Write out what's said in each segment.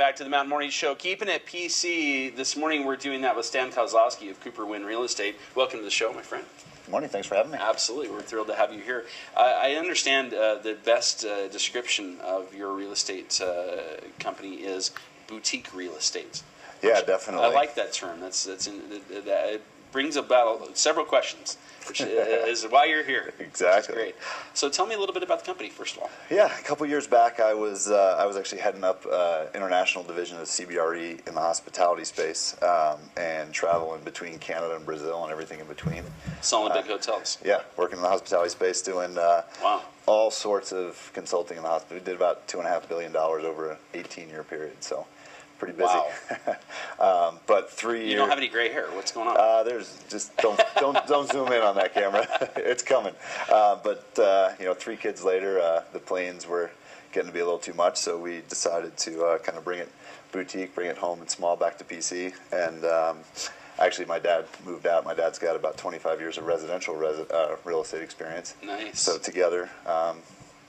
back to the Mountain Morning Show. Keeping it PC. This morning we're doing that with Stan Kozlowski of Cooper Wynn Real Estate. Welcome to the show, my friend. Good morning. Thanks for having me. Absolutely. We're thrilled to have you here. I understand the best description of your real estate company is boutique real estate. Yeah, definitely. I like that term. It brings about several questions, which is why you're here. Exactly. Great. So tell me a little bit about the company, first of all. Yeah, a couple years back, I was actually heading up international division of CBRE in the hospitality space, and traveling between Canada and Brazil and everything in between. Selling big hotels. Yeah, working in the hospitality space, doing wow. all sorts of consulting in the hospital. We did about $2.5 billion over an 18-year period, so pretty busy. Wow. But 3 years. You don't have any gray hair. What's going on? There's just don't zoom in on that camera. It's coming. But 3 kids later, the planes were getting to be a little too much, so we decided to kind of bring it boutique, bring it home and small back to PC. And actually, my dad moved out. My dad's got about 25 years of residential real estate experience. Nice. So together,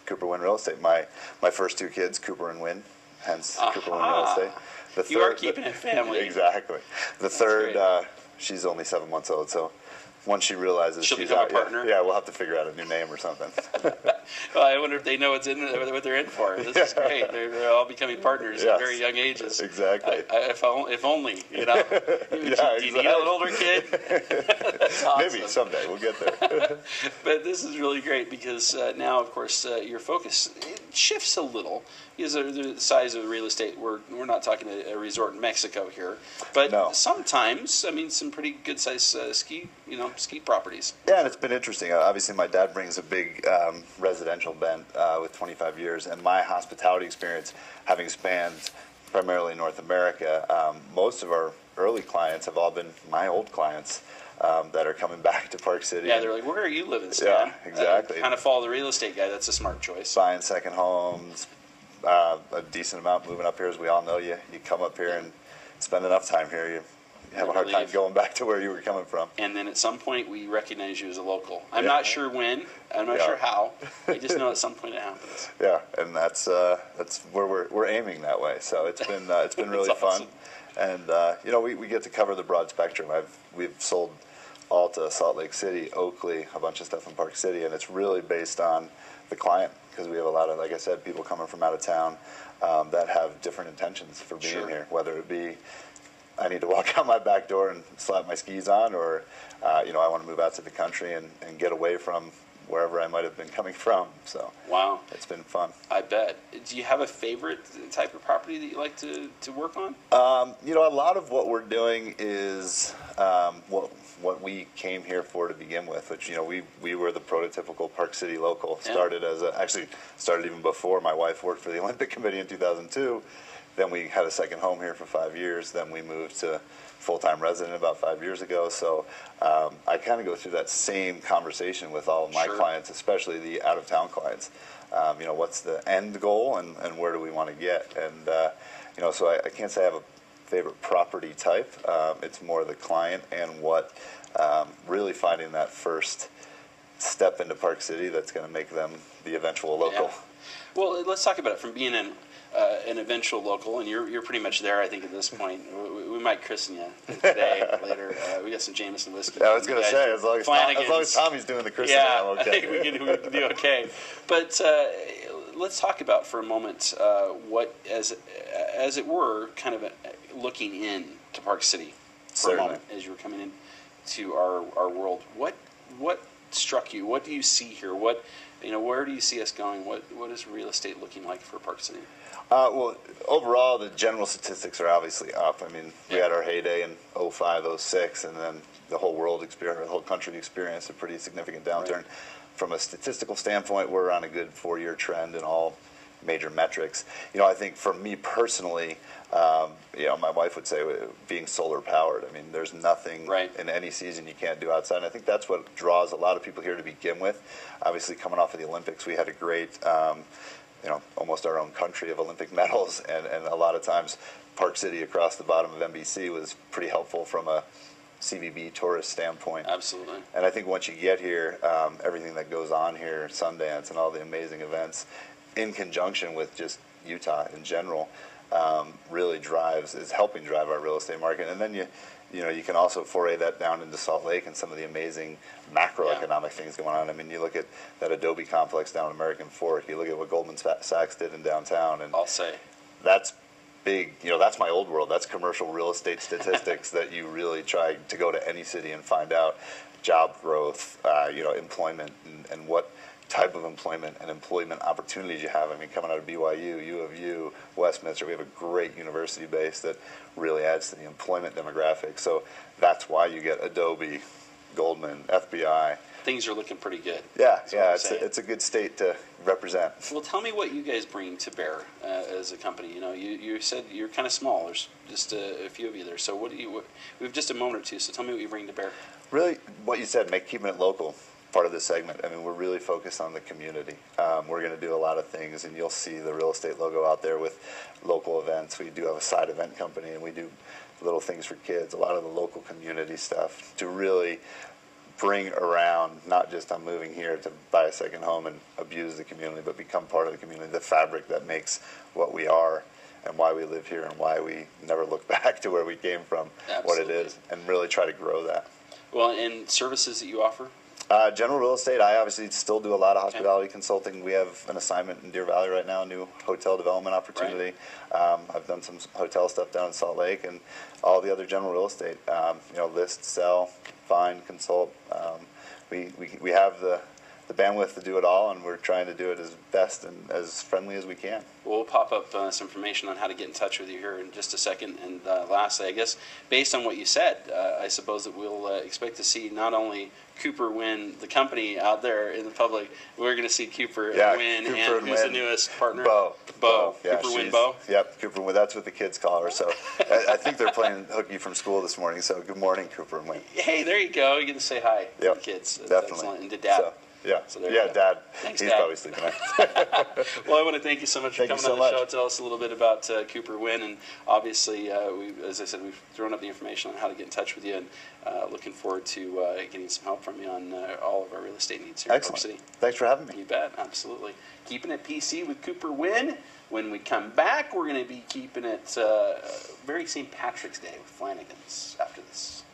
Cooper Wynn Real Estate. My first 2 kids, Cooper and Wynn, hence Cooper Wynn Real Estate. You are keeping it family. Exactly. The third, she's only 7 months old, so once she realizes she'll she's become out, a partner. yeah, we'll have to figure out a new name or something. Well, I wonder if they know what they're in for. This is great. They're all becoming partners at very young ages. Exactly. If only, you know. Do you need an older kid? That's awesome. Maybe someday we'll get there. But this is really great because now, of course, your focus shifts a little. Because the size of the real estate, we're not talking a resort in Mexico here, but sometimes, I mean, some pretty good size ski properties. Yeah, and it's been interesting. Obviously, my dad brings a big residential bent with 25 years, and my hospitality experience, having spanned primarily North America, most of our early clients have all been my old clients that are coming back to Park City. Yeah, they're like, where are you living, Stan? Yeah, exactly. Kind of follow the real estate guy. That's a smart choice. Buying second homes. A decent amount moving up here, as we all know. You come up here and spend enough time here, you have a hard time going back to where you were coming from. And then at some point, we recognize you as a local. I'm not sure when. I'm not sure how. I just know at some point it happens. Yeah, and that's where we're aiming that way. So it's been really fun, and we get to cover the broad spectrum. We've sold all to Salt Lake City, Oakley, a bunch of stuff in Park City, and it's really based on the client, because we have a lot of, like I said, people coming from out of town that have different intentions for being here, whether it be I need to walk out my back door and slap my skis on, or I want to move out to the country and get away from wherever I might have been coming from. So wow, it's been fun. I bet. Do you have a favorite type of property that you like to work on? A lot of what we're doing is what we came here for to begin with, which we were the prototypical Park City local. Started started even before. My wife worked for the Olympic Committee in 2002. Then we had a second home here for 5 years. Then we moved to full-time resident about 5 years ago. So I kind of go through that same conversation with all of my clients, especially the out-of-town clients. What's the end goal and where do we want to get? And so I can't say I have a favorite property type. It's more the client and what really finding that first step into Park City that's going to make them the eventual local. Yeah. Well, let's talk about it from being an eventual local, and you're pretty much there, I think, at this point. We might christen you today, later. We got some Jameson whiskey. Yeah, I was going to say, as long as Tommy's doing the christening, I'm okay. I think we can do okay. But let's talk about for a moment what, as it were, kind of looking in to Park City for a moment as you were coming into our world. What struck you? What do you see here? Where do you see us going? What is real estate looking like for Park City? Well, overall, the general statistics are obviously up. I mean, we had our heyday in 05, 06, and then the whole world experienced, the whole country experienced a pretty significant downturn. Right. From a statistical standpoint, we're on a good 4-year trend in all major metrics. I think for me personally, my wife would say being solar powered. I mean, there's nothing in any season you can't do outside. And I think that's what draws a lot of people here to begin with. Obviously, coming off of the Olympics, we had a great, almost our own country of Olympic medals. And a lot of times, Park City across the bottom of NBC was pretty helpful from a CVB tourist standpoint. Absolutely. And I think once you get here, everything that goes on here, Sundance and all the amazing events, in conjunction with just Utah in general, really is helping drive our real estate market. And then you can also foray that down into Salt Lake and some of the amazing macroeconomic things going on. I mean, you look at that Adobe complex down in American Fork. You look at what Goldman Sachs did in downtown, and I'll say that's big. That's my old world. That's commercial real estate statistics that you really try to go to any city and find out job growth, employment, and what type of employment and employment opportunities you have. I mean, coming out of BYU, U of U, Westminster, we have a great university base that really adds to the employment demographic. So that's why you get Adobe, Goldman, FBI. Things are looking pretty good. Yeah, it's a good state to represent. Well, tell me what you guys bring to bear as a company. You said you're kind of small. There's just a few of you there. So we have just a moment or two. So tell me what you bring to bear. Really, what you said, keeping it local. Part of this segment. I mean, we're really focused on the community. We're going to do a lot of things, and you'll see the real estate logo out there with local events. We do have a side event company, and we do little things for kids, a lot of the local community stuff to really bring around, not just I'm moving here to buy a second home and abuse the community, but become part of the community, the fabric that makes what we are and why we live here and why we never look back to where we came from, what it is, and really try to grow that. Well, and services that you offer? General real estate, I obviously still do a lot of hospitality consulting. We have an assignment in Deer Valley right now, a new hotel development opportunity. Right. I've done some hotel stuff down in Salt Lake, and all the other general real estate, list, sell, find, consult. We have the bandwidth to do it all, and we're trying to do it as best and as friendly as we can. Well, we'll pop up some information on how to get in touch with you here in just a second. And lastly, I guess, based on what you said, I suppose that we'll expect to see not only Cooper win the company out there in the public, we're going to see Cooper win, Cooper and who's the newest partner? Bo. Yeah, Cooper win Bo? Yep, Cooper Win. That's what the kids call her. So I think they're playing hooky from school this morning, so good morning, Cooper and Win. Hey, there you go. You get to say hi to the kids. Definitely. Excellent. And to Dad. So, Dad. Thanks, He's Dad. Probably sleeping now. Well, I want to thank you so much for coming on the show. Tell us a little bit about Cooper Win, and obviously, as I said, we've thrown up the information on how to get in touch with you, and looking forward to getting some help from you on all of our real estate needs here in Park City. Thanks for having me. You bet, absolutely. Keeping it PC with Cooper Win. When we come back, we're going to be keeping it very St. Patrick's Day with Flanagan's after this.